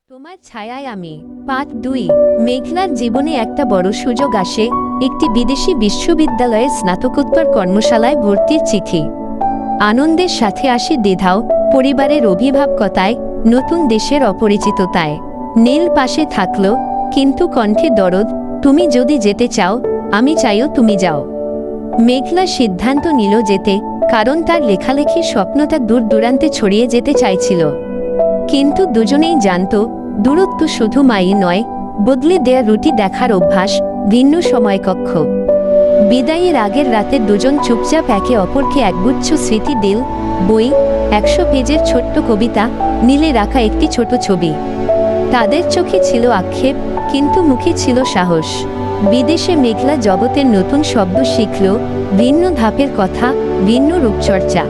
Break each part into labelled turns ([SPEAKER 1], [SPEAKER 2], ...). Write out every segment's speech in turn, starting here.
[SPEAKER 1] তোমার ছায়ায় আমি। পার্ট 2। মেঘলার জীবনে একটা বড় সুযোগ আসে, একটি বিদেশি বিশ্ববিদ্যালয়ে স্নাতকোত্তর কর্মশালায় ভর্তির চিঠি। আনন্দের সাথে আসে দ্বিধাও, পরিবারের অভিভাবকতায়, নতুন দেশের অপরিচিততায়। নীল পাশে থাকল, কিন্তু কণ্ঠে দরদ, তুমি যদি যেতে চাও, আমি চাইও তুমি যাও। মেঘলা সিদ্ধান্ত নিল যেতে, কারণ তার লেখালেখির স্বপ্নটা দূর দূরান্তে ছড়িয়ে যেতে চাইছিল। কিন্তু দুজনেই জানত, দূরত্ব শুধু মাইল নয়, বদলে দেয়া রুটি দেখার অভ্যাস, ভিন্ন সময়কক্ষ। বিদায়ের আগের রাতে দুজন চুপচাপ একে অপরকে একগুচ্ছ স্মৃতি দিল, বই, 100 পেজের ছোট্ট কবিতা, নীলে রাখা একটি ছোট ছবি। তাদের চোখে ছিল আক্ষেপ, কিন্তু মুখে ছিল সাহস। বিদেশে মেঘলা জগতের নতুন শব্দ শিখল, ভিন্ন ধাপের কথা, ভিন্ন রূপচর্চা।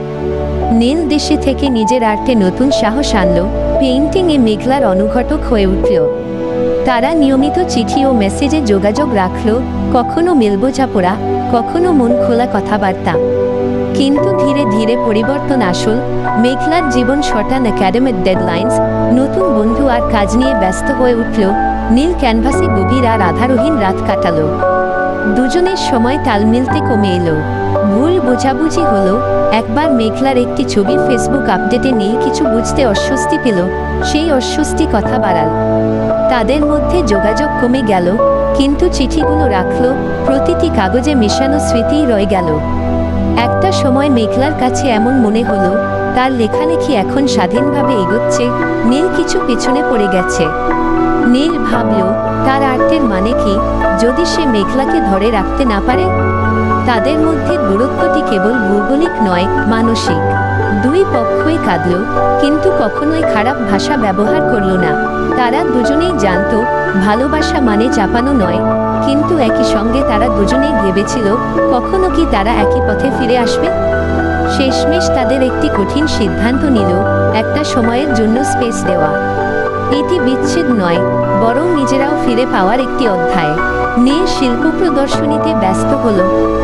[SPEAKER 1] নীল দেশে থেকে নিজের আর্টে নতুন সাহস আনল, পেইন্টিংয়ে মেঘলার অনুঘটক হয়ে উঠল। তারা নিয়মিত চিঠি ও মেসেজে যোগাযোগ রাখল, কখনো মেলবোঝাপড়া, কখনো মন খোলা কথাবার্তা। কিন্তু ধীরে ধীরে পরিবর্তন আসল। মেঘলার জীবন শর্টান একাডেমিক ডেডলাইন্স, নতুন বন্ধু আর কাজ নিয়ে ব্যস্ত হয়ে উঠল। নীল ক্যানভাসে গভীর আর আধারহীন রাত কাটালো। দুজনের সময় তাল মিলতে কমে এলো। ভুল বোঝাবুঝি হলো। একবার মেঘলার একটি ছবি ফেসবুক আপডেটে নীল কিছু বুঝতে অস্বস্তি পেল, সেই অস্বস্তি কথা বাড়াল। তাদের মধ্যে যোগাযোগ কমে গেল, কিন্তু চিঠিগুলো রাখল, প্রতিটি কাগজে মেশানো স্মৃতিই রয়ে গেল। একটা সময় মেঘলার কাছে এমন মনে হলো, তার লেখালেখি এখন স্বাধীনভাবে এগোচ্ছে, নীল কিছু পেছনে পড়ে গেছে। নীল ভাবল, তার আর্টের মানে কি, যদি সে মেঘলাকে ধরে রাখতে না পারে? তাদের মধ্যে দূরত্বটি কেবল ভৌগোলিক নয়, মানসিক। দুই পক্ষই কাঁদল, কিন্তু কখনোই খারাপ ভাষা ব্যবহার করল না। তারা দুজনেই জানত, ভালোবাসা মানে চাপানো নয়, কিন্তু একই সঙ্গে তারা দুজনেই ভেবেছিল, কখনো কি তারা একই পথে ফিরে আসবে। শেষমেশ তাদের একটি কঠিন সিদ্ধান্ত নিল, একটা সময়ের জন্য স্পেস দেওয়া। এটি বিচ্ছেদ নয়, বরং নিজেরাও ফিরে পাওয়ার একটি অধ্যায়। নীল শিল্প প্রদর্শনীতে ব্যস্ত হল,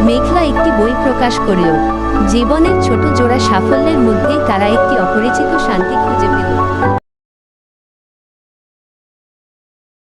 [SPEAKER 1] মেঘলা একটি বই প্রকাশ করল। জীবনের ছোট জোড়া সাফল্যের মধ্যেই তারা একটি অপরিচিত শান্তি খুঁজে পেল।